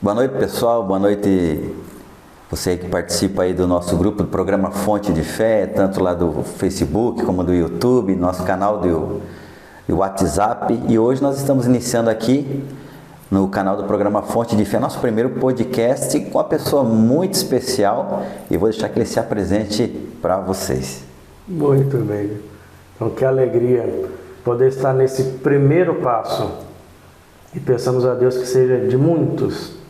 Boa noite, pessoal. Boa noite você que participa aí do nosso grupo do programa Fonte de Fé, tanto lá do Facebook como do YouTube, nosso canal do WhatsApp. E hoje nós estamos iniciando aqui no canal do programa Fonte de Fé, nosso primeiro podcast com uma pessoa muito especial, e vou deixar que ele se apresente para vocês. Muito bem. Então, que alegria poder estar nesse primeiro passo, e peçamos a Deus que seja de muitos,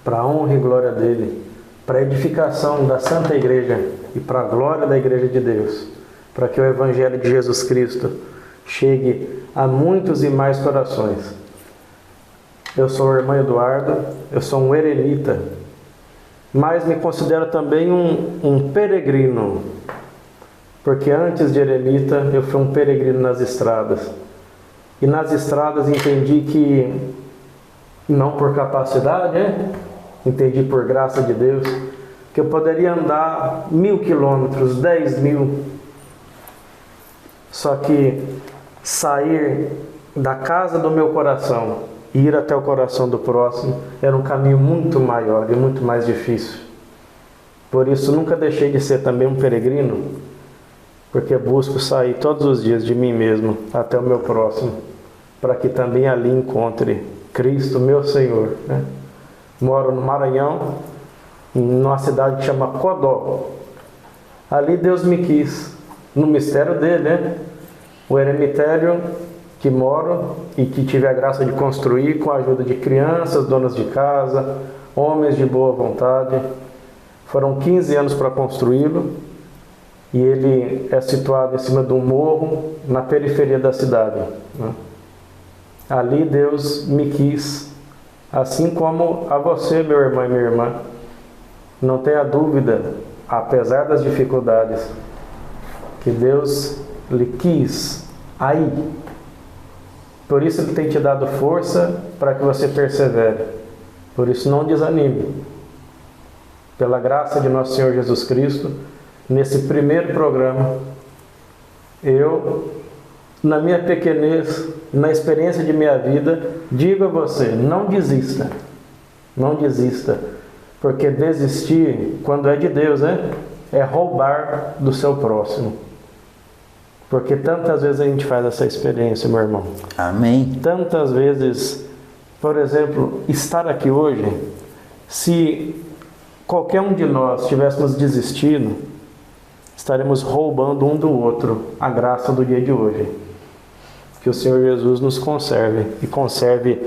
para a honra e glória dele, para a edificação da Santa Igreja e para a glória da Igreja de Deus, para que o Evangelho de Jesus Cristo chegue a muitos e mais corações. Eu sou o irmão Eduardo, eu sou um eremita, mas me considero também um peregrino, porque antes de eremita eu fui um peregrino nas estradas. E nas estradas entendi que, não por capacidade, entendi por graça de Deus, que eu poderia andar 1000 quilômetros, 10.000, só que sair da casa do meu coração e ir até o coração do próximo era um caminho muito maior e muito mais difícil. Por isso nunca deixei de ser também um peregrino, porque busco sair todos os dias de mim mesmo até o meu próximo, para que também ali encontre Cristo, meu Senhor. Moro no Maranhão, numa cidade que chama Codó. Ali Deus me quis, no mistério dele, o eremitério que moro e que tive a graça de construir com a ajuda de crianças, donas de casa, homens de boa vontade. Foram 15 anos para construí-lo, e ele é situado em cima de um morro na periferia da cidade. Ali Deus me quis, assim como a você, meu irmão e minha irmã. Não tenha dúvida, apesar das dificuldades, que Deus lhe quis aí. Por isso Ele tem te dado força para que você persevere. Por isso não desanime. Pela graça de nosso Senhor Jesus Cristo, nesse primeiro programa, eu, na minha pequenez, na experiência de minha vida, digo a você, não desista. Não desista. Porque desistir, quando é de Deus, é roubar do seu próximo. Porque tantas vezes a gente faz essa experiência, meu irmão. Amém. Tantas vezes, por exemplo, estar aqui hoje, se qualquer um de nós tivéssemos desistido, estaremos roubando um do outro a graça do dia de hoje. Que o Senhor Jesus nos conserve, e conserve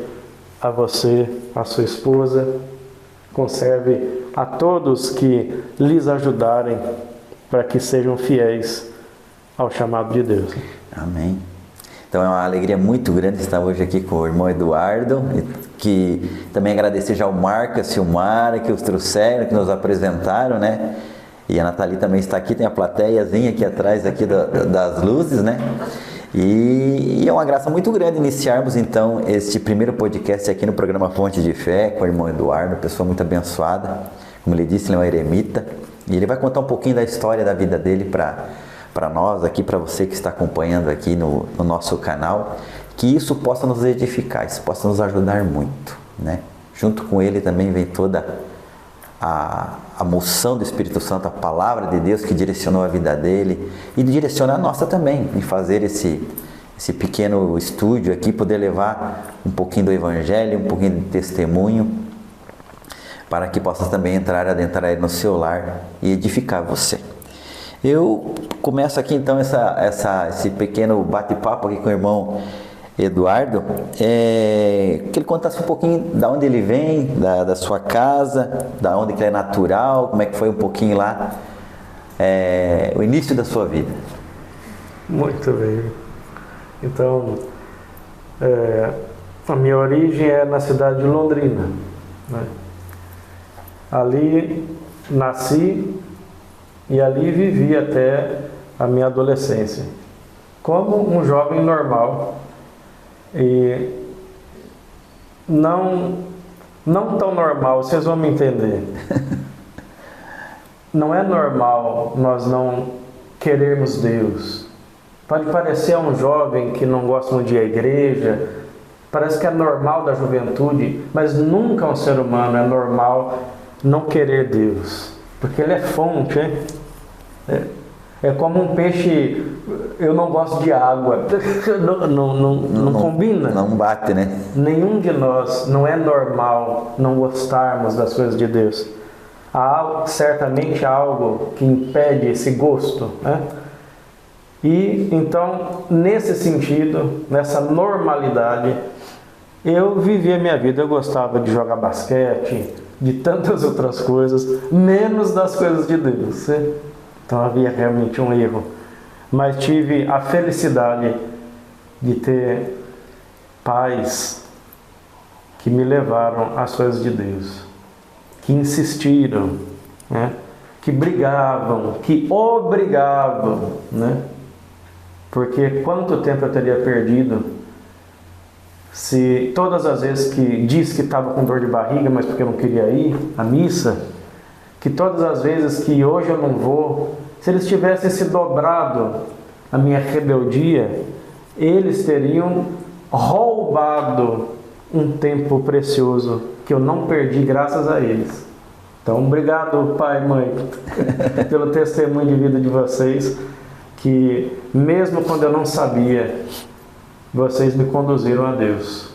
a você, a sua esposa, conserve a todos que lhes ajudarem, para que sejam fiéis ao chamado de Deus. Amém. Então é uma alegria muito grande estar hoje aqui com o irmão Eduardo, que também agradecer já ao Marco e a Silmara que os trouxeram, que nos apresentaram, E a Nathalie também está aqui, tem a plateiazinha aqui atrás aqui das luzes, E é uma graça muito grande iniciarmos então este primeiro podcast aqui no programa Fonte de Fé com o irmão Eduardo, pessoa muito abençoada. Como ele disse, ele é um eremita, e ele vai contar um pouquinho da história da vida dele para nós aqui, para você que está acompanhando aqui no nosso canal, que isso possa nos edificar, isso possa nos ajudar muito, Junto com ele também vem toda a moção do Espírito Santo, a palavra de Deus que direcionou a vida dele e direciona a nossa também, em fazer esse pequeno estúdio aqui, poder levar um pouquinho do Evangelho, um pouquinho de testemunho, para que possa também adentrar aí no seu lar e edificar você. Eu começo aqui então esse pequeno bate-papo aqui com o irmão Eduardo, que ele contasse um pouquinho da onde ele vem, da sua casa, da onde que ele é natural, como é que foi um pouquinho lá, o início da sua vida. Muito bem. Então, a minha origem é na cidade de Londrina. Ali nasci e ali vivi até a minha adolescência, como um jovem normal. E não tão normal, vocês vão me entender. Não é normal nós não querermos Deus. Pode parecer a um jovem que não gosta muito de ir à igreja, Parece que é normal da juventude, mas nunca um ser humano é normal não querer Deus, porque Ele é fonte, hein? É como um peixe, eu não gosto de água, não combina. Não bate, né? Nenhum de nós, não é normal não gostarmos das coisas de Deus. Há certamente algo que impede esse gosto, né? E então, nesse sentido, nessa normalidade, eu vivi a minha vida. Eu gostava de jogar basquete, de tantas outras coisas, menos das coisas de Deus, né? Então havia realmente um erro. Mas tive a felicidade de ter pais que me levaram às coisas de Deus, que insistiram, né? Que brigavam, que obrigavam, né? Porque quanto tempo eu teria perdido se todas as vezes que disse que estava com dor de barriga, mas porque eu não queria ir à missa, que todas as vezes que hoje eu não vou, se eles tivessem se dobrado a minha rebeldia, eles teriam roubado um tempo precioso que eu não perdi graças a eles. Então, obrigado, pai e mãe, pelo testemunho de vida de vocês, que mesmo quando eu não sabia, vocês me conduziram a Deus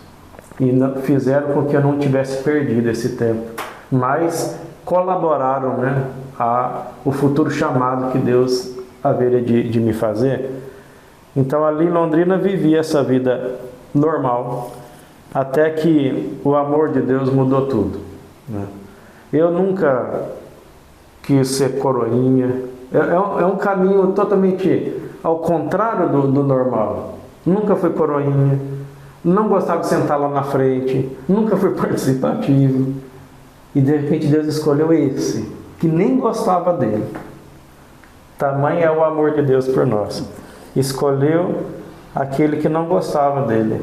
e fizeram com que eu não tivesse perdido esse tempo, mas colaboraram, né, o futuro chamado que Deus haveria de me fazer. Então ali em Londrina vivi essa vida normal, até que o amor de Deus mudou tudo, né? Eu nunca quis ser coroinha, é um caminho totalmente ao contrário do normal. Nunca fui coroinha, não gostava de sentar lá na frente, nunca fui participativo. E de repente Deus escolheu esse, que nem gostava dele. Tamanho é o amor de Deus por nós. Escolheu aquele que não gostava dele,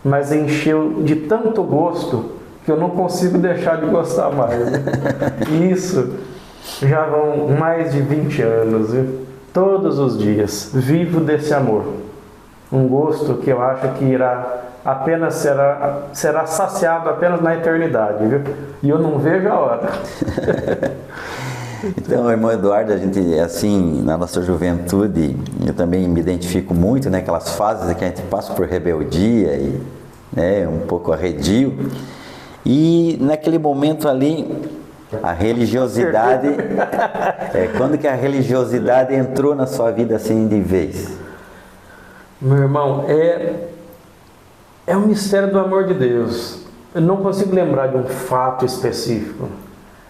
mas encheu de tanto gosto que eu não consigo deixar de gostar mais. Isso já vão mais de 20 anos, viu? Todos os dias vivo desse amor. Um gosto que eu acho que será saciado apenas na eternidade, viu? E eu não vejo a hora. Então, irmão Eduardo, a gente, assim, na nossa juventude, eu também me identifico muito, né? Aquelas fases que a gente passa por rebeldia e, né, um pouco arredio. E naquele momento ali, a religiosidade, quando que a religiosidade entrou na sua vida assim de vez? Meu irmão, é um mistério do amor de Deus. Eu não consigo lembrar de um fato específico.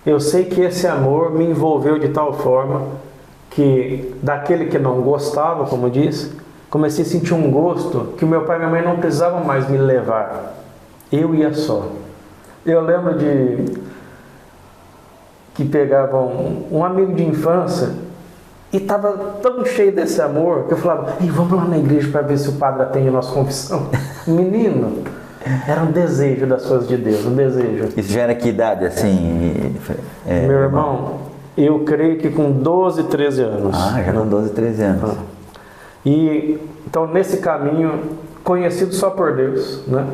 Eu sei que esse amor me envolveu de tal forma que daquele que não gostava, como disse, comecei a sentir um gosto que meu pai e minha mãe não precisavam mais me levar. Eu ia só. Eu lembro que pegavam um amigo de infância e estava tão cheio desse amor que eu falava, vamos lá na igreja para ver se o padre atende a nossa confissão. Menino, era um desejo das coisas de Deus, um desejo. Isso já era que idade, assim? Meu irmão, eu creio que com 12, 13 anos. Já com 12, 13 anos. E, então, nesse caminho, conhecido só por Deus, né?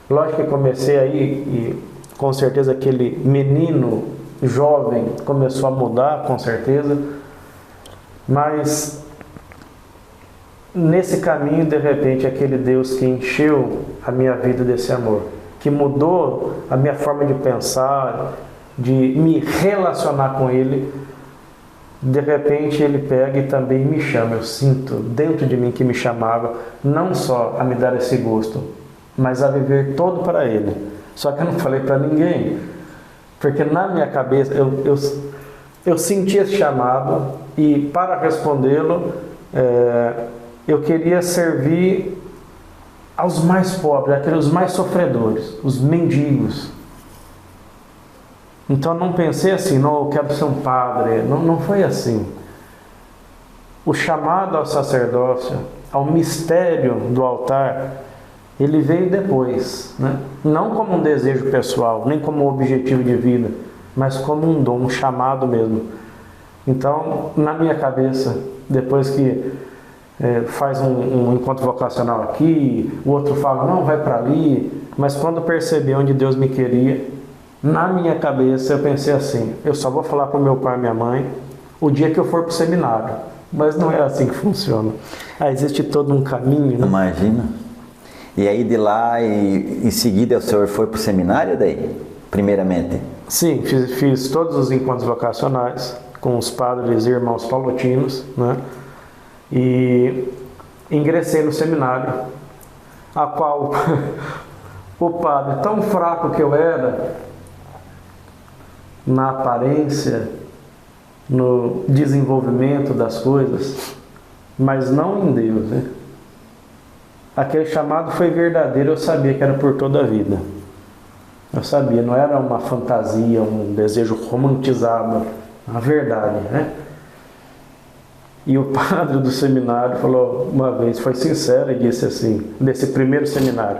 Lógico que comecei aí e com certeza aquele menino jovem começou a mudar, com certeza. Mas nesse caminho, de repente, aquele Deus que encheu a minha vida desse amor, que mudou a minha forma de pensar, de me relacionar com Ele, de repente Ele pega e também me chama. Eu sinto dentro de mim que me chamava, não só a me dar esse gosto, mas a viver todo para Ele. Só que eu não falei para ninguém, porque na minha cabeça eu senti esse chamado e para respondê-lo eu queria servir aos mais pobres, aqueles mais sofredores, os mendigos. Então eu não pensei assim, não, eu quero ser um padre, não foi assim. O chamado ao sacerdócio, ao mistério do altar, ele veio depois, né? Não como um desejo pessoal, nem como um objetivo de vida, mas como um dom, um chamado mesmo. Então, na minha cabeça, depois que faz um encontro vocacional aqui, o outro fala, não, vai para ali. Mas quando eu percebi onde Deus me queria, na minha cabeça eu pensei assim, eu só vou falar para o meu pai e minha mãe o dia que eu for para o seminário. Mas não é assim que funciona. Existe todo um caminho, né? Imagina. E aí de lá, e em seguida o senhor foi para o seminário daí, primeiramente? Sim, fiz todos os encontros vocacionais com os padres e irmãos paulatinos, né? E ingressei no seminário, a qual o padre, tão fraco que eu era, na aparência, no desenvolvimento das coisas, mas não em Deus, né? Aquele chamado foi verdadeiro, eu sabia que era por toda a vida. Eu sabia, não era uma fantasia, um desejo romantizado, a verdade, né? E o padre do seminário falou uma vez, foi sincero e disse assim, desse primeiro seminário,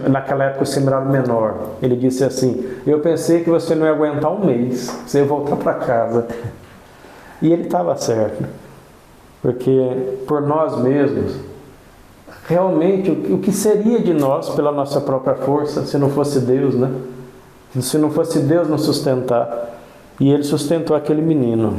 naquela época o seminário menor, ele disse assim, eu pensei que você não ia aguentar um mês, você ia voltar para casa. E ele estava certo, porque por nós mesmos, realmente o que seria de nós pela nossa própria força, se não fosse Deus, né? Se não fosse Deus nos sustentar. E ele sustentou aquele menino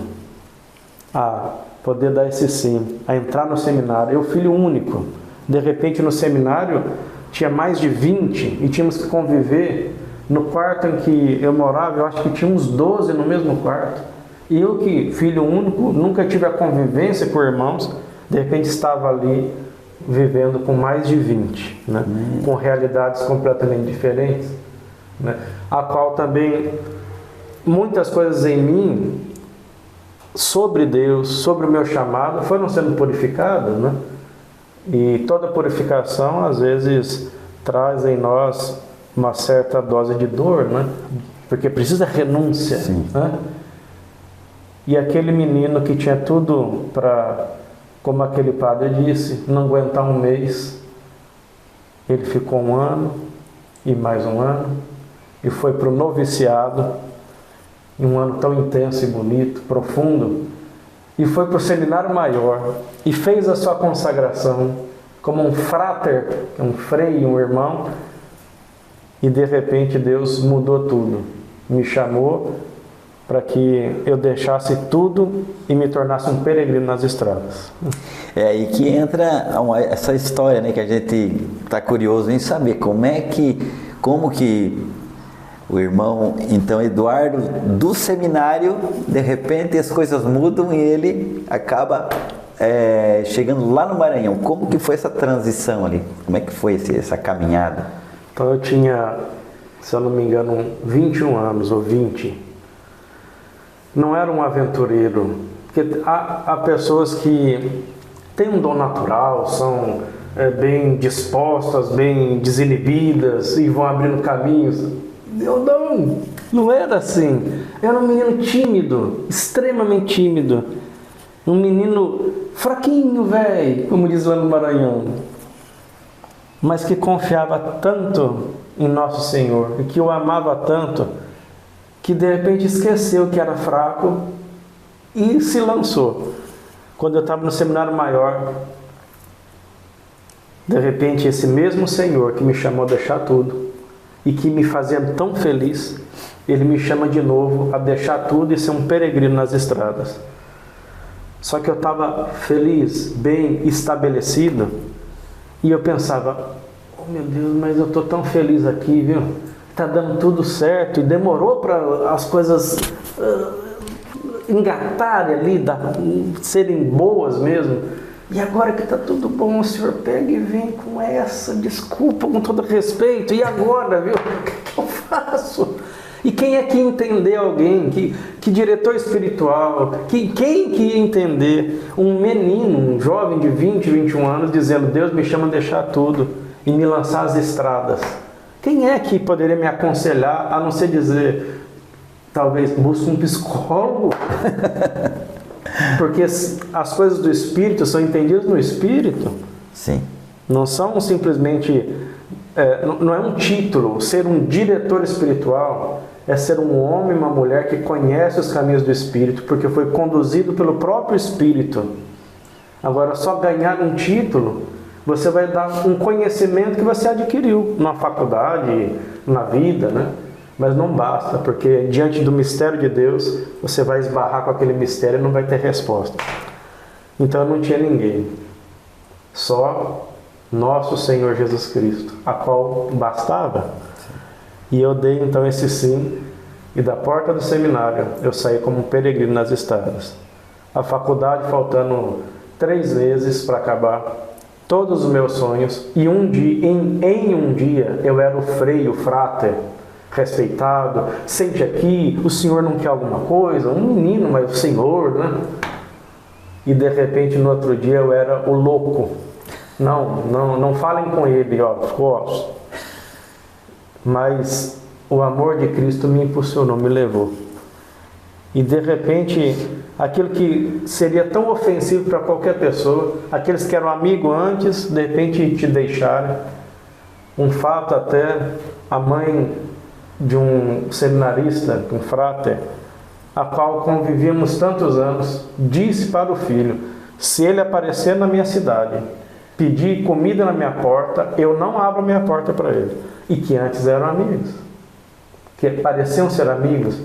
a poder dar esse sim, a entrar no seminário. Eu, filho único, de repente no seminário tinha mais de 20 e tínhamos que conviver. No quarto em que eu morava, eu acho que tinha uns 12 no mesmo quarto. E eu que, filho único, nunca tive a convivência com irmãos, de repente estava ali vivendo com mais de 20, né? Com realidades completamente diferentes, né? A qual também muitas coisas em mim sobre Deus, sobre o meu chamado, foram sendo purificadas, né? E toda purificação às vezes traz em nós uma certa dose de dor, né? Porque precisa renúncia, né? E aquele menino que tinha tudo para, como aquele padre disse, não aguentar um mês, ele ficou 1 ano e mais 1 ano e foi para o noviciado, em um ano tão intenso e bonito, profundo, e foi para o seminário maior e fez a sua consagração como um frater, um frei, um irmão, e de repente Deus mudou tudo, me chamou para que eu deixasse tudo e me tornasse um peregrino nas estradas. É aí que entra essa história, né, que a gente está curioso em saber como que o irmão, então, Eduardo, do seminário, de repente as coisas mudam e ele acaba chegando lá no Maranhão. Como que foi essa transição ali? Como é que foi essa caminhada? Então eu tinha, se eu não me engano, 21 anos ou 20. Não era um aventureiro, porque há pessoas que têm um dom natural, são bem dispostas, bem desinibidas e vão abrindo caminhos. Eu não era assim. Eu era um menino tímido, extremamente tímido. Um menino fraquinho, velho, como diz lá no Maranhão. Mas que confiava tanto em Nosso Senhor e que o amava tanto, que de repente esqueceu que era fraco e se lançou. Quando eu estava no seminário maior, de repente esse mesmo Senhor que me chamou a deixar tudo e que me fazia tão feliz, Ele me chama de novo a deixar tudo e ser um peregrino nas estradas. Só que eu estava feliz, bem estabelecido, e eu pensava, oh meu Deus, mas eu estou tão feliz aqui, viu? Está dando tudo certo, e demorou para as coisas engatarem ali, serem boas mesmo. E agora que está tudo bom, o Senhor pega e vem com essa desculpa, com todo respeito. E agora, viu? O que eu faço? E quem é que ia entender alguém? Que diretor espiritual? Quem que ia entender um menino, um jovem de 20, 21 anos, dizendo, Deus me chama a deixar tudo e me lançar às estradas? Quem é que poderia me aconselhar, a não ser dizer, talvez busque um psicólogo? Porque as coisas do Espírito são entendidas no Espírito. Sim. Não são simplesmente, não é um título. Ser um diretor espiritual é ser um homem, uma mulher que conhece os caminhos do Espírito, porque foi conduzido pelo próprio Espírito Agora, só ganhar um título, você vai dar um conhecimento que você adquiriu na faculdade, na vida, né? Mas não basta, porque diante do mistério de Deus, você vai esbarrar com aquele mistério e não vai ter resposta. Então não tinha ninguém, só nosso Senhor Jesus Cristo, a qual bastava. E eu dei então esse sim, e da porta do seminário eu saí como um peregrino nas estradas. A faculdade faltando 3 meses para acabar, todos os meus sonhos, e em um dia eu era o freio, o frater, respeitado, sente aqui, o senhor não quer alguma coisa? Um menino, mas o senhor, né? E de repente no outro dia eu era o louco. Não falem com ele, ó. Mas o amor de Cristo me impulsionou, me levou. E de repente, aquilo que seria tão ofensivo para qualquer pessoa, aqueles que eram amigos antes, de repente te deixaram. Um fato até, a mãe de um seminarista, um frater, a qual convivíamos tantos anos, disse para o filho: se ele aparecer na minha cidade, pedir comida na minha porta, eu não abro a minha porta para ele. E que antes eram amigos, que pareciam ser amigos,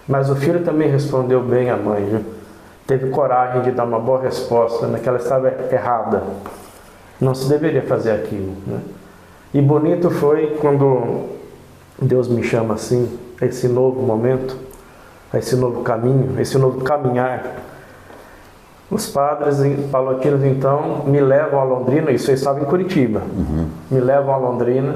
mas o filho também respondeu bem à mãe, viu? Teve coragem de dar uma boa resposta, né, que ela estava errada, não se deveria fazer aquilo, né? E bonito foi quando Deus me chama assim, a esse novo momento, a esse novo caminho, a esse novo caminhar. Os padres palotinos então me levam a Londrina, isso eu estava em Curitiba, me levam a Londrina,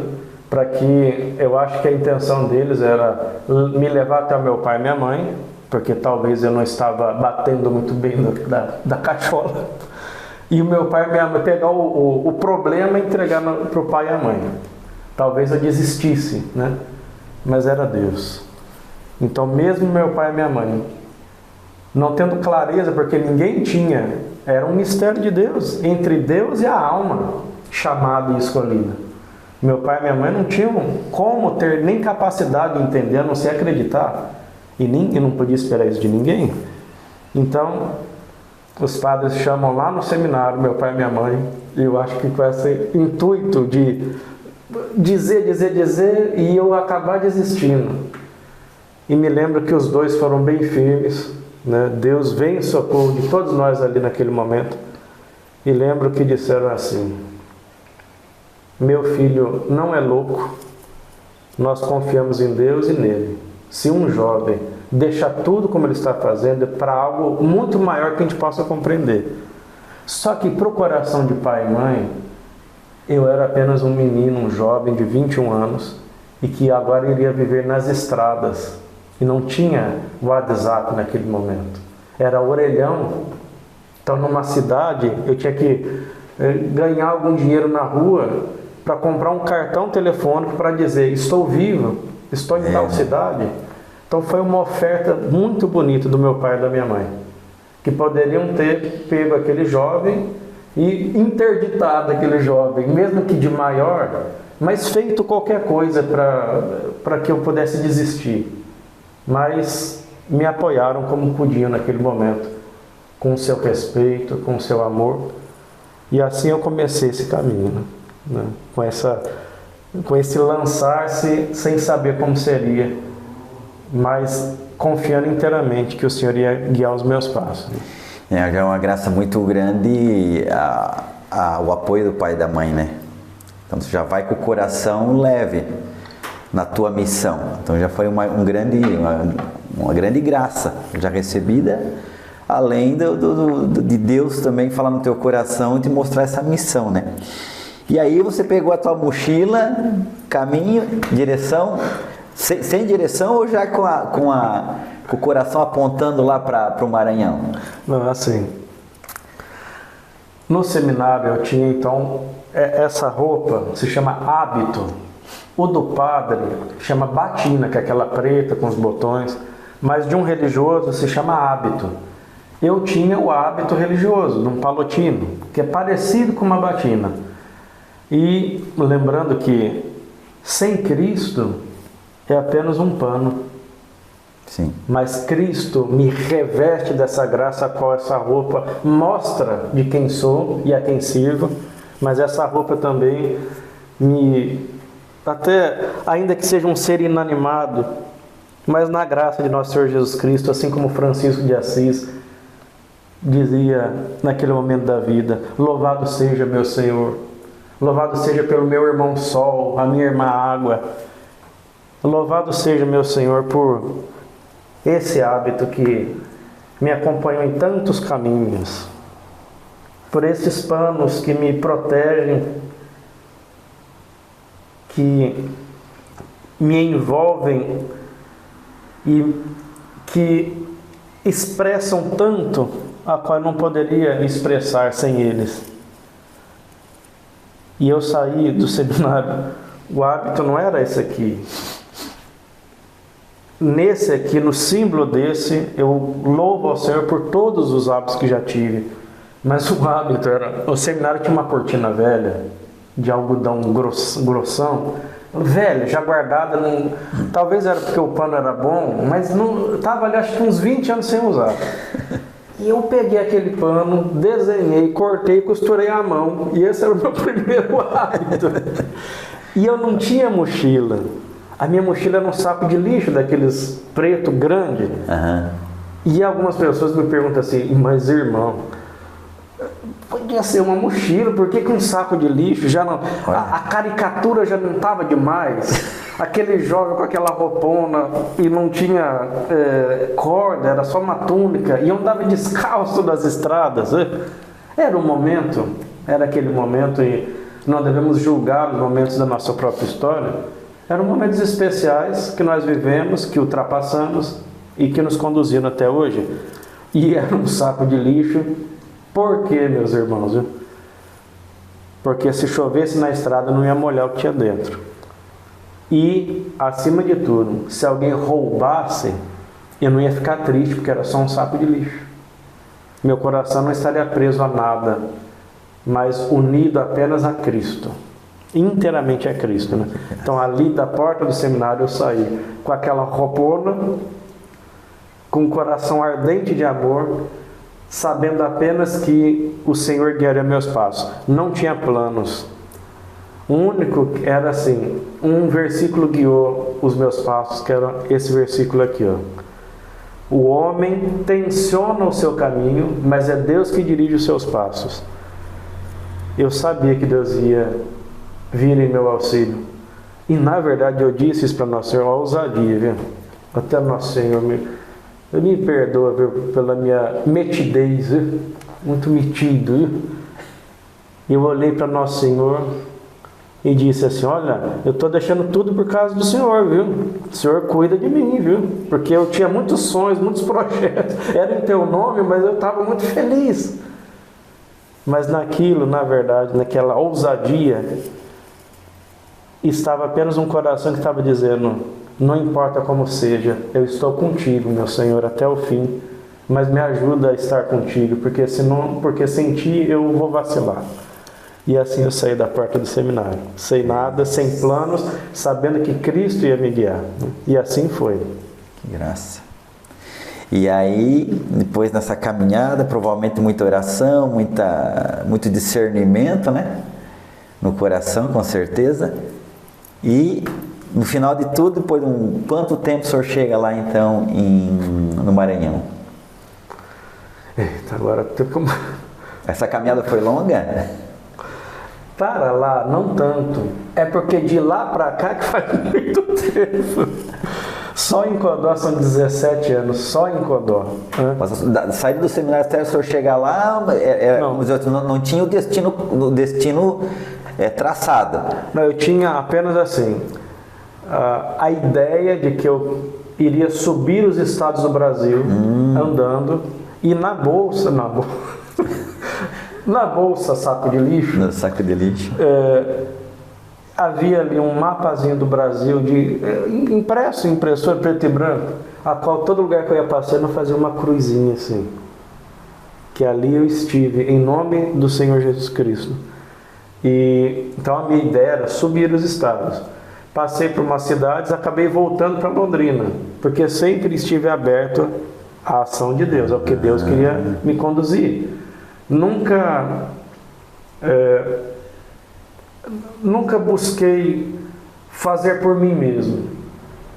para que, eu acho que a intenção deles era me levar até o meu pai e minha mãe, porque talvez eu não estava batendo muito bem da cachola, e o meu pai e minha mãe pegar o problema e entregar para o pai e a mãe. Talvez eu desistisse, né? Mas era Deus. Então mesmo meu pai e minha mãe não tendo clareza, porque ninguém tinha, era um mistério de Deus, entre Deus e a alma chamada e escolhida. Meu pai e minha mãe não tinham como ter nem capacidade de entender, a não ser acreditar. E não podia esperar isso de ninguém. Então, os padres chamam lá no seminário, meu pai e minha mãe, e eu acho que com esse intuito de dizer, e eu acabar desistindo. E me lembro que os dois foram bem firmes, né? Deus vem em socorro de todos nós ali naquele momento. E lembro que disseram assim: meu filho não é louco, nós confiamos em Deus e nele. Se um jovem deixa tudo como ele está fazendo, é para algo muito maior que a gente possa compreender. Só que para o coração de pai e mãe, eu era apenas um menino, um jovem de 21 anos, e que agora iria viver nas estradas, e não tinha WhatsApp naquele momento. Era orelhão. Então numa cidade eu tinha que ganhar algum dinheiro na rua para comprar um cartão telefônico para dizer: estou vivo, estou em tal cidade. Então foi uma oferta muito bonita do meu pai e da minha mãe, que poderiam ter pego aquele jovem e interditado aquele jovem, mesmo que de maior, mas feito qualquer coisa para que eu pudesse desistir. Mas me apoiaram como podiam naquele momento, com o seu respeito, com o seu amor. E assim eu comecei esse caminho, né? Com esse lançar-se sem saber como seria, mas confiando inteiramente que o Senhor ia guiar os meus passos. Já é uma graça muito grande o apoio do pai e da mãe, né? Então você já vai com o coração leve na tua missão. Então já foi uma grande graça já recebida, além de Deus também falar no teu coração e te mostrar essa missão, né? E aí você pegou a tua mochila, caminho, direção, sem direção, ou já com o coração apontando lá para o Maranhão? Não, assim, no seminário eu tinha então essa roupa, se chama hábito. O do padre chama batina, que é aquela preta com os botões, mas de um religioso se chama hábito. Eu tinha o hábito religioso, de um palotino, que é parecido com uma batina. E lembrando que sem Cristo é apenas um pano. Sim. Mas Cristo me reveste dessa graça, a qual essa roupa mostra de quem sou e a quem sirvo, mas essa roupa também até ainda que seja um ser inanimado, mas na graça de nosso Senhor Jesus Cristo, assim como Francisco de Assis dizia naquele momento da vida: louvado seja meu Senhor, louvado seja pelo meu irmão Sol, a minha irmã Água, louvado seja meu Senhor por esse hábito que me acompanhou em tantos caminhos, por esses panos que me protegem, que me envolvem e que expressam tanto a qual eu não poderia expressar sem eles. E eu saí do seminário, o hábito não era esse aqui. Nesse aqui, no símbolo desse, eu louvo ao Senhor por todos os hábitos que já tive. Mas o hábito era... O seminário tinha uma cortina velha, de algodão grossão, velha, já guardada. Talvez era porque o pano era bom, mas não estava ali acho que uns 20 anos sem usar. E eu peguei aquele pano, desenhei, cortei, costurei à mão. E esse era o meu primeiro hábito. E eu não tinha mochila. A minha mochila era um saco de lixo, daqueles preto grande. Uhum. E algumas pessoas me perguntam assim: mas irmão, podia ser uma mochila, por que um saco de lixo? Já não, a caricatura já não estava demais. Aquele jovem com aquela roupona e não tinha corda, era só uma túnica, e andava descalço das estradas. Era um momento, era aquele momento, e não devemos julgar os momentos da nossa própria história. Eram momentos especiais que nós vivemos, que ultrapassamos e que nos conduziram até hoje. E era um saco de lixo. Por quê, meus irmãos? Porque se chovesse na estrada não ia molhar o que tinha dentro. E, acima de tudo, se alguém roubasse, eu não ia ficar triste, porque era só um saco de lixo. Meu coração não estaria preso a nada, mas unido apenas a Cristo. Inteiramente a Cristo, né? Então ali da porta do seminário eu saí com aquela roupona, com o coração ardente de amor, sabendo apenas que o Senhor guiaria meus passos. Não tinha planos. O único era assim, um versículo guiou os meus passos, que era esse versículo aqui, ó. O homem tensiona o seu caminho, mas é Deus que dirige os seus passos. Eu sabia que Deus ia vir em meu auxílio. E na verdade eu disse isso para Nosso Senhor, a ousadia, viu? Até Nosso Senhor me perdoa, viu, pela minha metidez, viu? Muito metido, viu? Eu olhei para Nosso Senhor e disse assim: olha, eu estou deixando tudo por causa do Senhor, viu? O Senhor cuida de mim, viu? Porque eu tinha muitos sonhos, muitos projetos, era em teu nome, mas eu estava muito feliz. Mas naquilo, na verdade, naquela ousadia, estava apenas um coração que estava dizendo: não importa como seja, eu estou contigo, meu Senhor, até o fim, mas me ajuda a estar contigo, porque sem ti eu vou vacilar. E assim eu saí da porta do seminário, sem nada, sem planos, sabendo que Cristo ia me guiar. E assim foi. Que graça. E aí, depois dessa caminhada, provavelmente muita oração, muito discernimento, né? No coração, com certeza. E no final de tudo, depois de quanto tempo o senhor chega lá então no Maranhão? Eita, agora como... Essa caminhada foi longa? Para lá, não tanto. É porque de lá para cá que faz muito tempo. Só em Codó são 17 anos, só em Codó. Mas sair do seminário até o senhor chegar lá, não tinha o destino traçado. Não, eu tinha apenas assim, a ideia de que eu iria subir os estados do Brasil andando, e na bolsa saco de lixo. No saco de lixo. Havia ali um mapazinho do Brasil, impresso em impressora preto e branco, a qual todo lugar que eu ia passando eu fazia uma cruzinha assim. Que ali eu estive, em nome do Senhor Jesus Cristo. E então a minha ideia era subir os estados. Passei por umas cidades, acabei voltando para Londrina. porque sempre estive aberto à ação de Deus, ao que Deus queria me conduzir. Nunca busquei fazer por mim mesmo.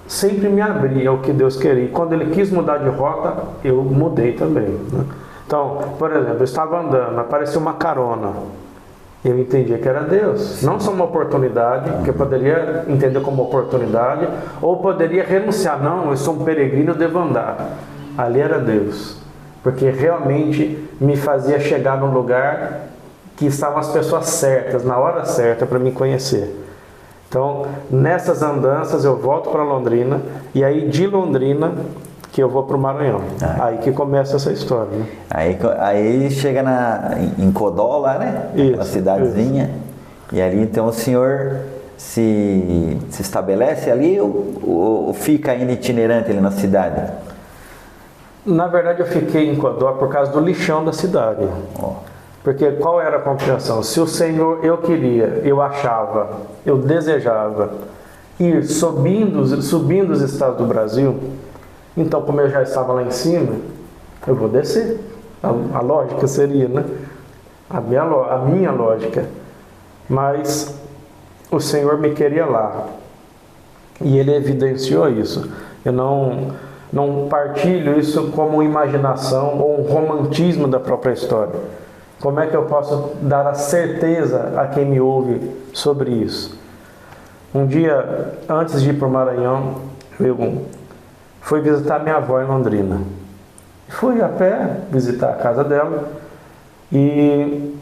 Sempre me abri ao que Deus queria. E quando Ele quis mudar de rota, eu mudei também, né? Então, por exemplo, eu estava andando, apareceu uma carona. Eu entendia que era Deus, não só uma oportunidade, que eu poderia entender como oportunidade, ou poderia renunciar. Não, eu sou um peregrino, eu devo andar. Ali era Deus, porque realmente me fazia chegar num lugar que estavam as pessoas certas, na hora certa, para me conhecer. Então, nessas andanças eu volto para Londrina, e aí de Londrina que eu vou para o Maranhão. Aí que começa essa história, né? Aí chega em Codó lá, né? Uma cidadezinha. Isso. E ali então o senhor se estabelece ali ou fica ainda itinerante ali na cidade? Na verdade eu fiquei em Codó por causa do lixão da cidade. Porque qual era a compreensão? Se o Senhor, eu achava, eu desejava ir subindo os estados do Brasil, então como eu já estava lá em cima, eu vou descer. A lógica seria, né? A minha lógica. Mas o Senhor me queria lá. E Ele evidenciou isso. Eu não partilho isso como imaginação ou um romantismo da própria história. Como é que eu posso dar a certeza a quem me ouve sobre isso? Um dia, antes de ir para o Maranhão, eu fui visitar minha avó em Londrina. Fui a pé visitar a casa dela e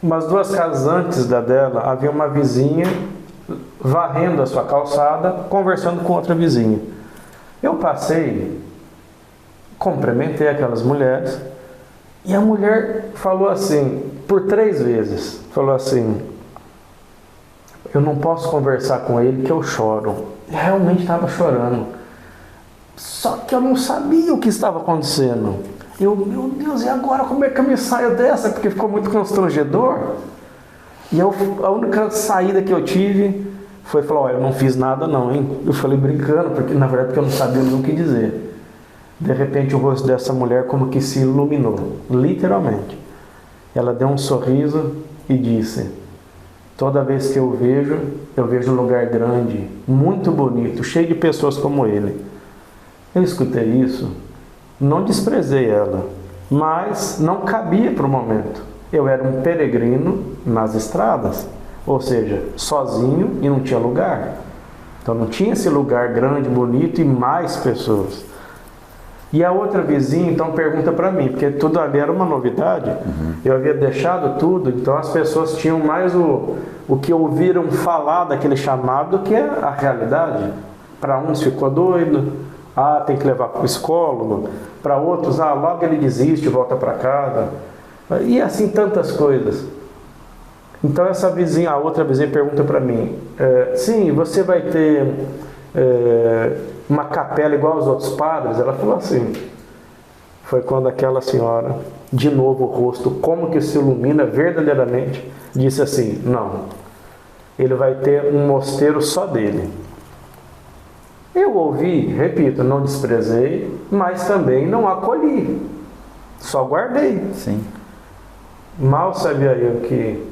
umas 2 casas antes da dela havia uma vizinha varrendo a sua calçada, conversando com outra vizinha. Eu passei, cumprimentei aquelas mulheres e a mulher falou assim, por 3 vezes, falou assim: eu não posso conversar com ele que eu choro. Realmente estava chorando. Só que eu não sabia o que estava acontecendo. Meu Deus, e agora como é que eu me saio dessa? Porque ficou muito constrangedor. E a única saída que eu tive foi falar: olha, eu não fiz nada não, hein? Eu falei brincando, porque na verdade porque eu não sabia nem o que dizer. De repente o rosto dessa mulher como que se iluminou, literalmente. Ela deu um sorriso e disse: toda vez que eu vejo um lugar grande, muito bonito, cheio de pessoas como ele. Eu escutei isso, não desprezei ela, mas não cabia para o momento. Eu era um peregrino nas estradas, ou seja, sozinho e não tinha lugar. Então não tinha esse lugar grande, bonito e mais pessoas. E a outra vizinha então pergunta para mim, porque tudo ali era uma novidade. Eu havia deixado tudo, então as pessoas tinham mais o que ouviram falar daquele chamado do que a realidade. Para uns ficou doido, tem que levar para o psicólogo. Para outros, logo ele desiste e volta para casa. E assim tantas coisas. Então essa vizinha, a outra vizinha pergunta para mim: sim, você vai ter uma capela igual aos outros padres? Ela falou assim. Foi quando aquela senhora, de novo o rosto, como que se ilumina verdadeiramente, disse assim: não, ele vai ter um mosteiro só dele. Eu ouvi, repito, não desprezei, mas também não acolhi, só guardei. Sim. Mal sabia eu que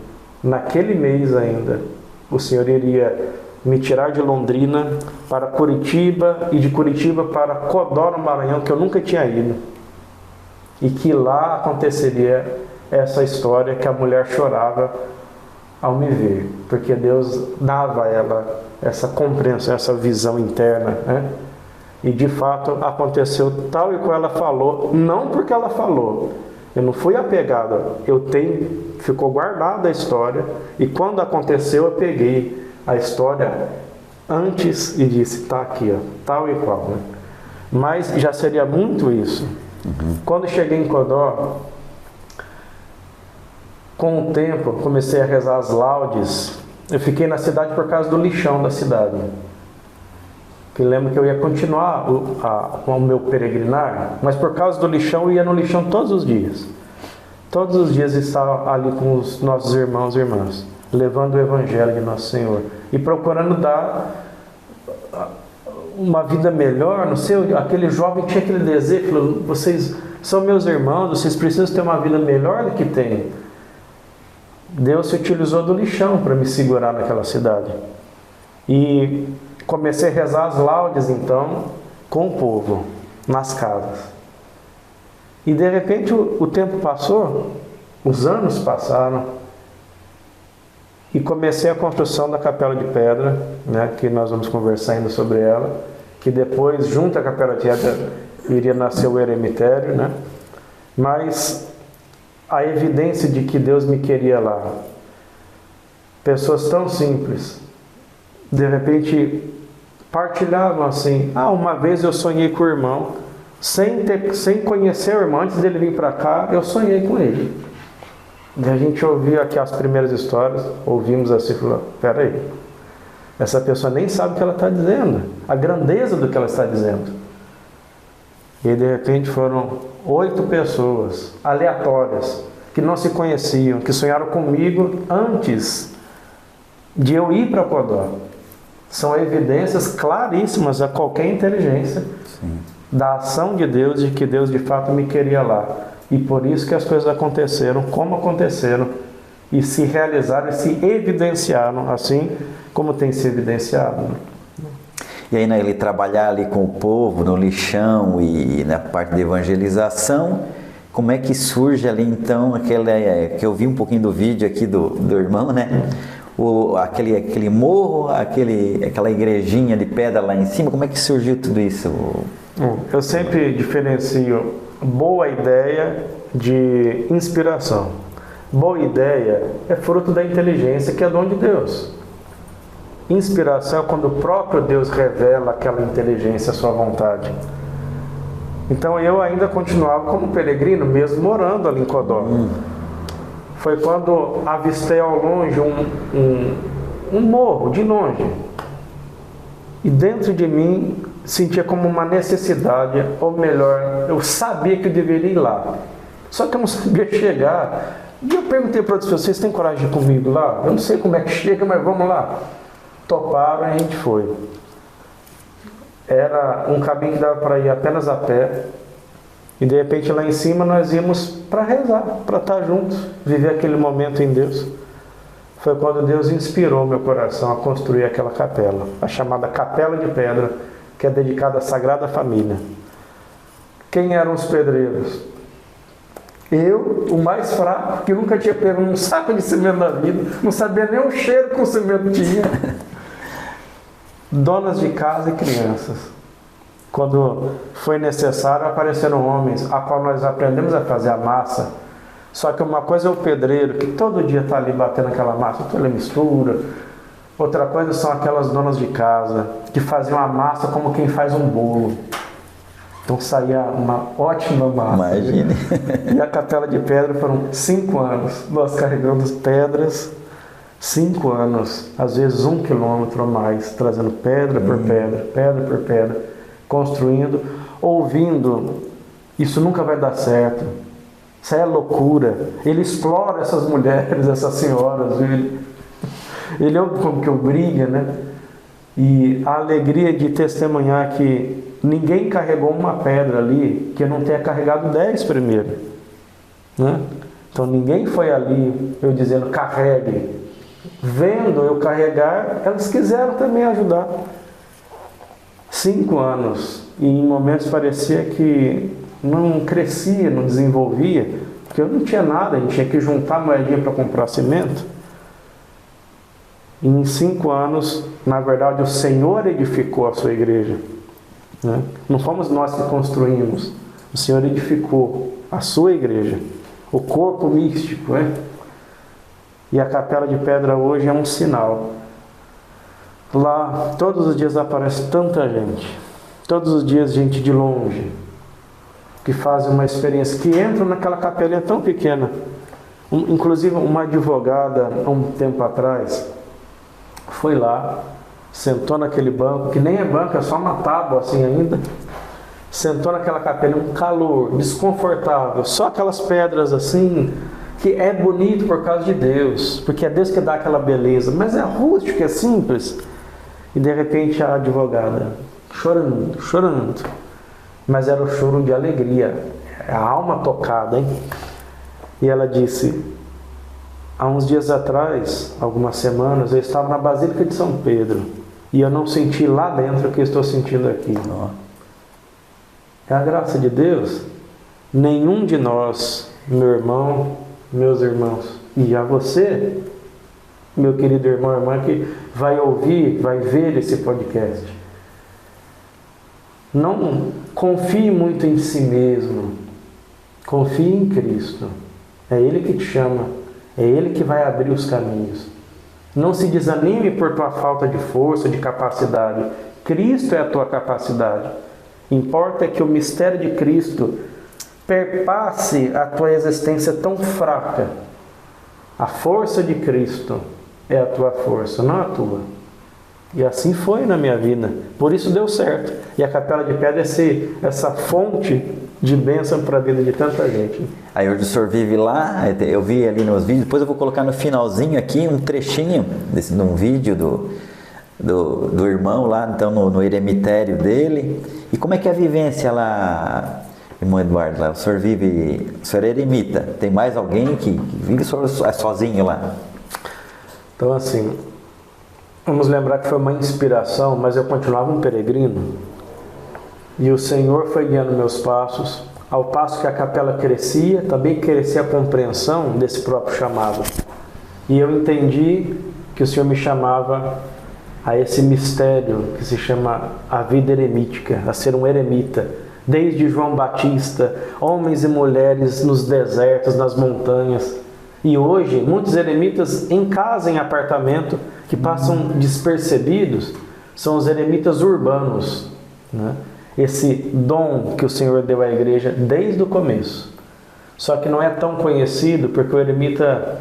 naquele mês ainda o Senhor iria me tirar de Londrina para Curitiba e de Curitiba para Codó, no Maranhão, que eu nunca tinha ido. E que lá aconteceria essa história que a mulher chorava ao me ver, porque Deus dava a ela essa compreensão, essa visão interna, né? E de fato aconteceu tal e qual ela falou, não porque ela falou. Eu não fui apegado, ficou guardada a história, e quando aconteceu eu peguei a história antes e disse: tá aqui, ó, tal e qual, né? Mas já seria muito isso. Quando cheguei em Codó, com o tempo comecei a rezar as laudes. Eu fiquei na cidade por causa do lixão da cidade. Que lembro que eu ia continuar o meu peregrinar, mas por causa do lixão eu ia no lixão todos os dias. Todos os dias estava ali com os nossos irmãos e irmãs, levando o Evangelho de Nosso Senhor e procurando dar uma vida melhor, não sei, aquele jovem tinha aquele desejo, falou, vocês são meus irmãos, vocês precisam ter uma vida melhor do que tem. Deus se utilizou do lixão para me segurar naquela cidade. E comecei a rezar as laudes, então, com o povo, nas casas. E de repente o tempo passou, os anos passaram, e comecei a construção da Capela de Pedra, né, que nós vamos conversar ainda sobre ela, que depois, junto à Capela de Pedra, iria nascer o eremitério, né? Mas a evidência de que Deus me queria lá. Pessoas tão simples, de repente partilhavam assim, uma vez eu sonhei com o irmão, sem conhecer o irmão, antes dele vir para cá, eu sonhei com ele. E a gente ouviu aqui as primeiras histórias, ouvimos assim, falou, peraí, essa pessoa nem sabe o que ela está dizendo, a grandeza do que ela está dizendo. E de repente foram 8 pessoas aleatórias, que não se conheciam, que sonharam comigo antes de eu ir para Codó. São evidências claríssimas a qualquer inteligência da ação de Deus, de que Deus de fato me queria lá. E por isso que as coisas aconteceram como aconteceram e se realizaram e se evidenciaram assim como tem se evidenciado. E aí, né, ele trabalhar ali com o povo, no lixão e na parte de evangelização, como é que surge ali então, que eu vi um pouquinho do vídeo aqui do irmão, né? Aquele morro, aquela igrejinha de pedra lá em cima, como é que surgiu tudo isso? Eu sempre diferencio boa ideia de inspiração. Boa ideia é fruto da inteligência, que é dom de Deus. Inspiração é quando o próprio Deus revela aquela inteligência, a sua vontade. Então eu ainda continuava como peregrino, mesmo morando ali em Codó. Foi quando avistei ao longe um morro, de longe. E dentro de mim sentia como uma necessidade, ou melhor, eu sabia que eu deveria ir lá. Só que eu não sabia chegar. E eu perguntei para outras pessoas, vocês têm coragem de ir comigo lá? Eu não sei como é que chega, mas vamos lá. Toparam e a gente foi. Era um caminho que dava para ir apenas a pé. E de repente lá em cima nós íamos para rezar, para estar juntos, viver aquele momento em Deus. Foi quando Deus inspirou meu coração a construir aquela capela, a chamada Capela de Pedra, que é dedicada à Sagrada Família. Quem eram os pedreiros? Eu, o mais fraco, que nunca tinha pego um saco de cimento na vida, não sabia nem o cheiro que o cimento tinha. Donas de casa e crianças. Quando foi necessário, apareceram homens, a qual nós aprendemos a fazer a massa. Só que uma coisa é o pedreiro, que todo dia está ali batendo aquela massa, toda mistura. Outra coisa são aquelas donas de casa, que faziam a massa como quem faz um bolo. Então saía uma ótima massa. Imagine. E a Capela de Pedra foram 5 anos. Nós carregamos pedras, 5 anos, às vezes 1 quilômetro ou mais, trazendo pedra por pedra, construindo, ouvindo, isso nunca vai dar certo, isso é loucura. Ele explora essas mulheres, essas senhoras, ele ouve como que eu brilho, né? E a alegria de testemunhar que ninguém carregou uma pedra ali que eu não tenha carregado 10 primeiro, né? Então ninguém foi ali eu dizendo carregue. Vendo eu carregar, elas quiseram também ajudar. 5 anos, e em momentos parecia que não crescia, não desenvolvia, porque eu não tinha nada, a gente tinha que juntar moedinha para comprar cimento. E em 5 anos, na verdade, o Senhor edificou a sua igreja, né? Não fomos nós que construímos, o Senhor edificou a sua igreja, o corpo místico, né? E a Capela de Pedra hoje é um sinal. Lá, todos os dias aparece tanta gente. Todos os dias gente de longe. Que fazem uma experiência. Que entram naquela capelinha tão pequena. Inclusive uma advogada, há um tempo atrás, foi lá, sentou naquele banco, que nem é banco, é só uma tábua assim ainda. Sentou naquela capelinha, um calor desconfortável. Só aquelas pedras assim... que é bonito por causa de Deus, porque é Deus que dá aquela beleza, mas é rústico, é simples. E de repente a advogada, chorando, chorando. Mas era o choro de alegria, a alma tocada, hein? E ela disse, há uns dias atrás, algumas semanas, eu estava na Basílica de São Pedro e eu não senti lá dentro o que eu estou sentindo aqui. É a graça de Deus. Nenhum de nós, meu irmão, meus irmãos, e já você, meu querido irmão e irmã, que vai ouvir, vai ver esse podcast, não confie muito em si mesmo, confie em Cristo. É Ele que te chama, é Ele que vai abrir os caminhos. Não se desanime por tua falta de força, de capacidade. Cristo é a tua capacidade. Importa que o mistério de Cristo perpasse a tua existência tão fraca. A força de Cristo é a tua força, não a tua. E assim foi na minha vida. Por isso deu certo. E a Capela de Pedra é essa fonte de bênção para a vida de tanta gente. Aí hoje o senhor vive lá, eu vi ali nos vídeos, depois eu vou colocar no finalzinho aqui um trechinho num vídeo do irmão lá, então no eremitério dele. E como é que é a vivência lá, irmão Eduardo? Lá? O senhor é eremita, tem mais alguém que vive sozinho lá? Então assim, vamos lembrar que foi uma inspiração, mas eu continuava um peregrino. E o Senhor foi guiando meus passos, ao passo que a capela crescia, também crescia a compreensão desse próprio chamado. E eu entendi que o Senhor me chamava a esse mistério que se chama a vida eremítica, a ser um eremita. Desde João Batista, homens e mulheres nos desertos, nas montanhas. E hoje, muitos eremitas em casa, em apartamento, que passam despercebidos, são os eremitas urbanos, né? Esse dom que o Senhor deu à igreja desde o começo. Só que não é tão conhecido porque o eremita,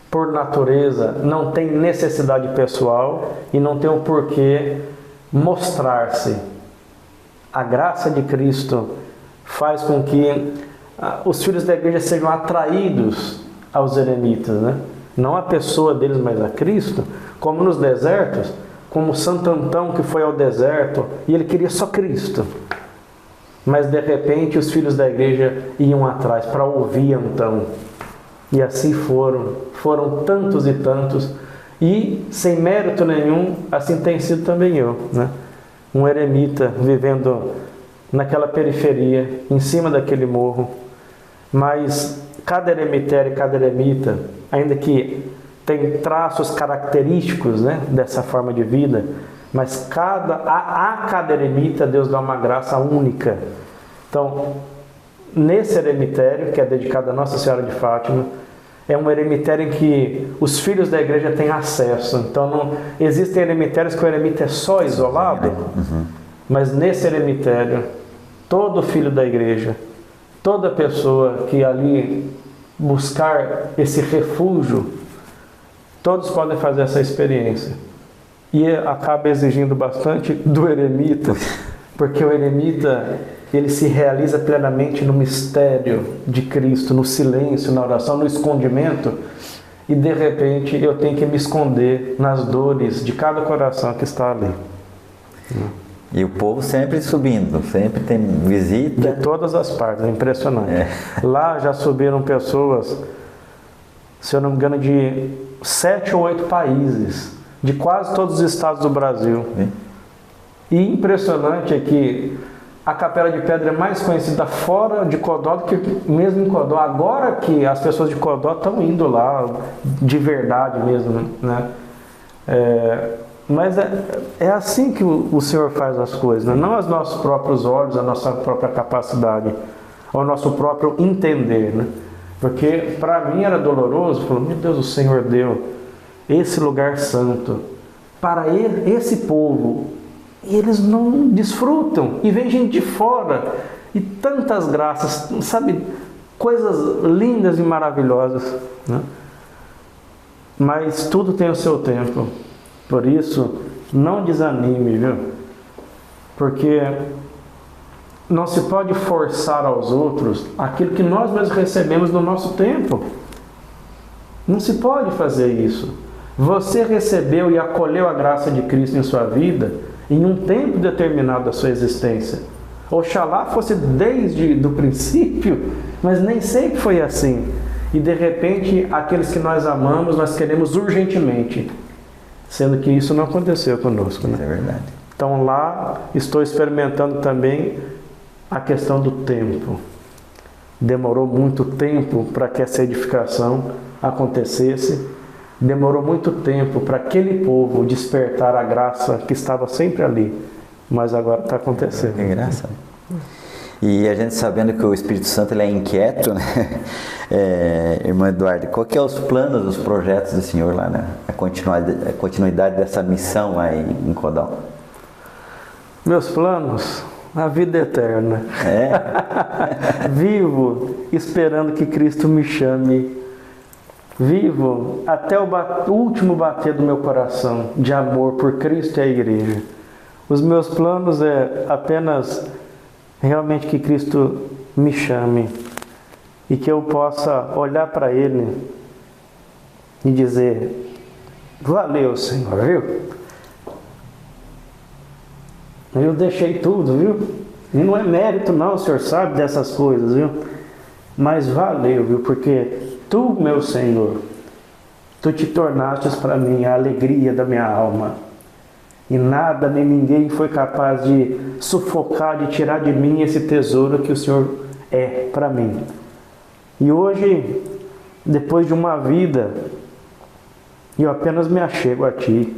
por natureza, não tem necessidade pessoal e não tem o porquê mostrar-se. A graça de Cristo faz com que os filhos da igreja sejam atraídos aos eremitas, né? Não a pessoa deles, mas a Cristo, como nos desertos, como Santo Antão que foi ao deserto e ele queria só Cristo. Mas de repente os filhos da igreja iam atrás para ouvir Antão. E assim foram tantos e tantos, e sem mérito nenhum, assim tem sido também eu, né? Um eremita vivendo naquela periferia, em cima daquele morro. Mas cada eremitério e cada eremita, ainda que tem traços característicos, né, dessa forma de vida, mas a cada eremita Deus dá uma graça única. Então, nesse eremitério, que é dedicado a Nossa Senhora de Fátima, é um eremitério em que os filhos da igreja têm acesso. Então, não existem eremitérios que o eremita é só isolado, mas nesse eremitério, todo filho da igreja, toda pessoa que ali buscar esse refúgio, todos podem fazer essa experiência. E acaba exigindo bastante do eremita, porque o eremita, ele se realiza plenamente no mistério de Cristo, no silêncio, na oração, no escondimento, e de repente eu tenho que me esconder nas dores de cada coração que está ali. E o povo sempre subindo, sempre tem visita. De todas as partes, é impressionante. Lá já subiram pessoas, se eu não me engano, de 7 ou 8 países, de quase todos os estados do Brasil. E impressionante é que a Capela de Pedra é mais conhecida fora de Codó do que mesmo em Codó. Agora que as pessoas de Codó estão indo lá, de verdade mesmo, né? Mas é assim que o Senhor faz as coisas, né? Não aos nossos próprios olhos, a nossa própria capacidade, ao nosso próprio entender, né? Porque para mim era doloroso, falando, meu Deus, o Senhor deu esse lugar santo para esse povo, e eles não desfrutam, e vem gente de fora, e tantas graças, sabe, coisas lindas e maravilhosas, né? Mas tudo tem o seu tempo, por isso não desanime, viu? Porque não se pode forçar aos outros aquilo que nós mesmos recebemos no nosso tempo. Não se pode fazer isso. Você recebeu e acolheu a graça de Cristo em sua vida, em um tempo determinado da sua existência. Oxalá fosse desde o princípio, mas nem sempre foi assim. E de repente, aqueles que nós amamos, nós queremos urgentemente, sendo que isso não aconteceu conosco, né? Isso é verdade. Então lá estou experimentando também a questão do tempo. Demorou muito tempo para que essa edificação acontecesse. Demorou muito tempo para aquele povo despertar a graça que estava sempre ali. Mas agora está acontecendo. Que graça. E a gente sabendo que o Espírito Santo ele é inquieto, né? Irmão Eduardo, qual que é os planos, os projetos do Senhor lá, né? A continuidade dessa missão lá em Codal? Meus planos? A vida eterna. Vivo esperando que Cristo me chame. Vivo até o último bater do meu coração de amor por Cristo e a igreja. Os meus planos é apenas realmente que Cristo me chame e que eu possa olhar para Ele e dizer: valeu, Senhor, viu? Eu deixei tudo, viu? E não é mérito não, o Senhor sabe dessas coisas, viu? Mas valeu, viu? Porque Tu, meu Senhor, Tu te tornastes para mim a alegria da minha alma. E nada nem ninguém foi capaz de sufocar, de tirar de mim esse tesouro que o Senhor é para mim. E hoje, depois de uma vida, eu apenas me achego a Ti.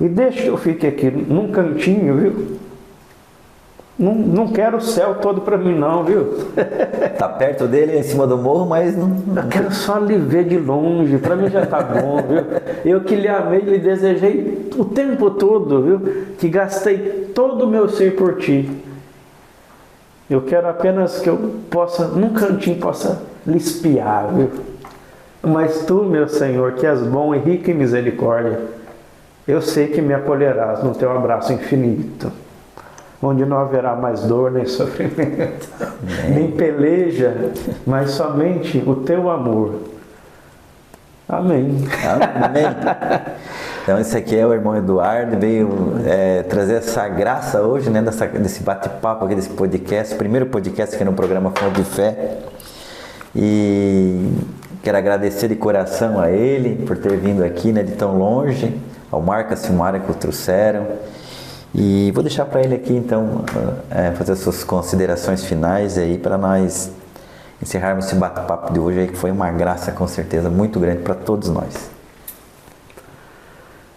E deixa que eu fique aqui num cantinho, viu? Não quero o céu todo para mim não, viu? Tá perto dele, em cima do morro, mas não... Eu quero só lhe ver de longe, para mim já tá bom, viu? Eu que lhe amei, lhe desejei o tempo todo, viu? Que gastei todo o meu ser por Ti. Eu quero apenas que eu possa, num cantinho, possa lhe espiar, viu? Mas Tu, meu Senhor, que és bom e rico em misericórdia, eu sei que me acolherás no Teu abraço infinito, onde não haverá mais dor, nem sofrimento, nem peleja, mas somente o Teu amor. Amém. Amém. Então esse aqui é o irmão Eduardo, veio trazer essa graça hoje, né, desse bate-papo aqui, desse podcast, primeiro podcast aqui no programa Fonte de Fé. E quero agradecer de coração a ele por ter vindo aqui, né, de tão longe, ao Marcos e Silmara que o trouxeram. E vou deixar para ele aqui, então, fazer as suas considerações finais aí para nós encerrarmos esse bate-papo de hoje aí, que foi uma graça, com certeza, muito grande para todos nós.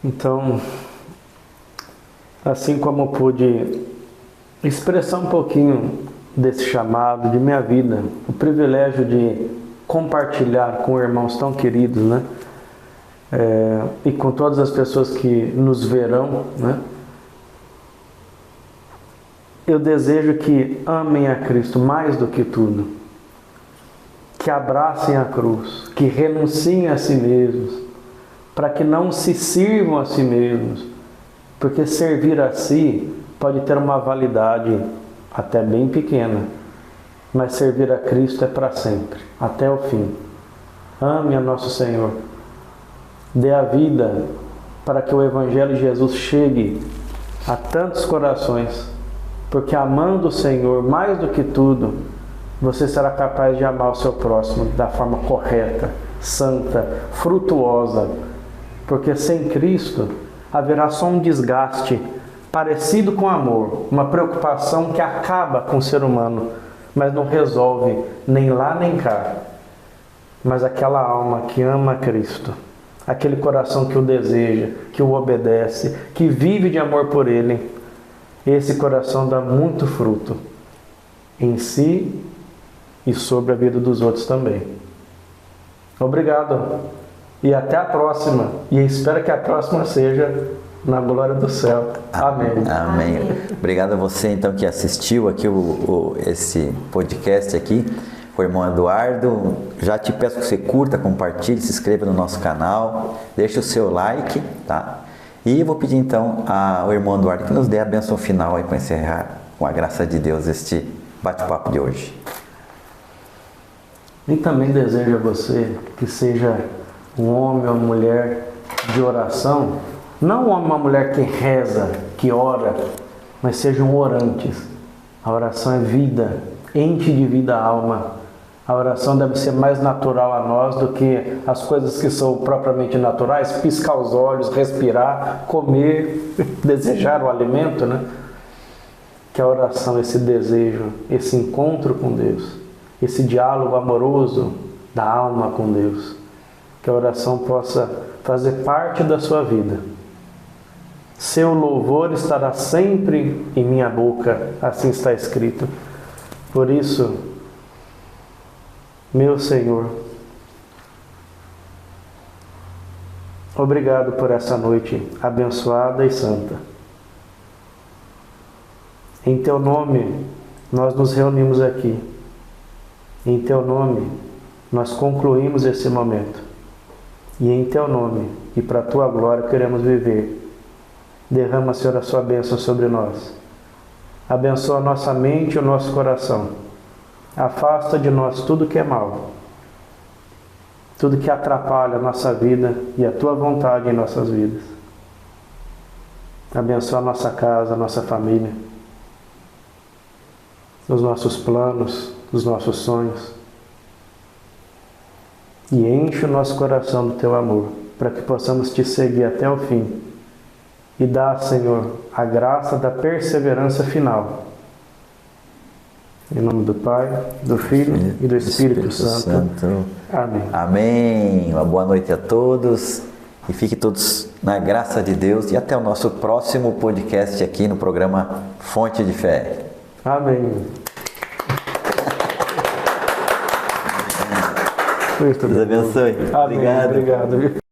Então, assim como pude expressar um pouquinho desse chamado, de minha vida, o privilégio de compartilhar com irmãos tão queridos, né? E com todas as pessoas que nos verão, né? Eu desejo que amem a Cristo mais do que tudo, que abracem a cruz, que renunciem a si mesmos, para que não se sirvam a si mesmos, porque servir a si pode ter uma validade até bem pequena, mas servir a Cristo é para sempre, até o fim. Ame a nosso Senhor, dê a vida para que o Evangelho de Jesus chegue a tantos corações, porque amando o Senhor mais do que tudo, você será capaz de amar o seu próximo da forma correta, santa, frutuosa, porque sem Cristo haverá só um desgaste parecido com amor, uma preocupação que acaba com o ser humano, mas não resolve nem lá nem cá. Mas aquela alma que ama a Cristo, aquele coração que o deseja, que o obedece, que vive de amor por Ele, esse coração dá muito fruto em si e sobre a vida dos outros também. Obrigado e até a próxima. E espero que a próxima seja na glória do céu. Amém. Amém. Obrigado a você então que assistiu aqui esse podcast aqui. O irmão Eduardo. Já te peço que você curta, compartilhe, se inscreva no nosso canal, deixe o seu like, tá? E vou pedir então ao irmão Eduardo que nos dê a bênção final aí para encerrar, com a graça de Deus, este bate-papo de hoje. E também desejo a você que seja um homem ou uma mulher de oração, não um homem ou uma mulher que reza, que que ora, mas sejam orantes. A oração é vida, enche de vida a alma. A oração deve ser mais natural a nós do que as coisas que são propriamente naturais, piscar os olhos, respirar, comer, desejar o alimento, né? Que a oração, esse desejo, esse encontro com Deus, esse diálogo amoroso da alma com Deus, que a oração possa fazer parte da sua vida. Seu louvor estará sempre em minha boca, assim está escrito. Por isso, meu Senhor, obrigado por essa noite abençoada e santa. Em Teu nome, nós nos reunimos aqui. Em Teu nome, nós concluímos esse momento. E em Teu nome, e para a Tua glória, queremos viver. Derrama, Senhor, a Sua bênção sobre nós. Abençoa a nossa mente e o nosso coração. Afasta de nós tudo que é mal, tudo que atrapalha a nossa vida e a Tua vontade em nossas vidas. Abençoa a nossa casa, a nossa família, os nossos planos, os nossos sonhos. E enche o nosso coração do Teu amor, para que possamos Te seguir até o fim. E dá, Senhor, a graça da perseverança final. Em nome do Pai, do Filho e do Espírito Santo. Amém. Amém. Uma boa noite a todos. E fiquem todos na graça de Deus. E até o nosso próximo podcast aqui no programa Fonte de Fé. Amém. Deus abençoe. Amém. Obrigado.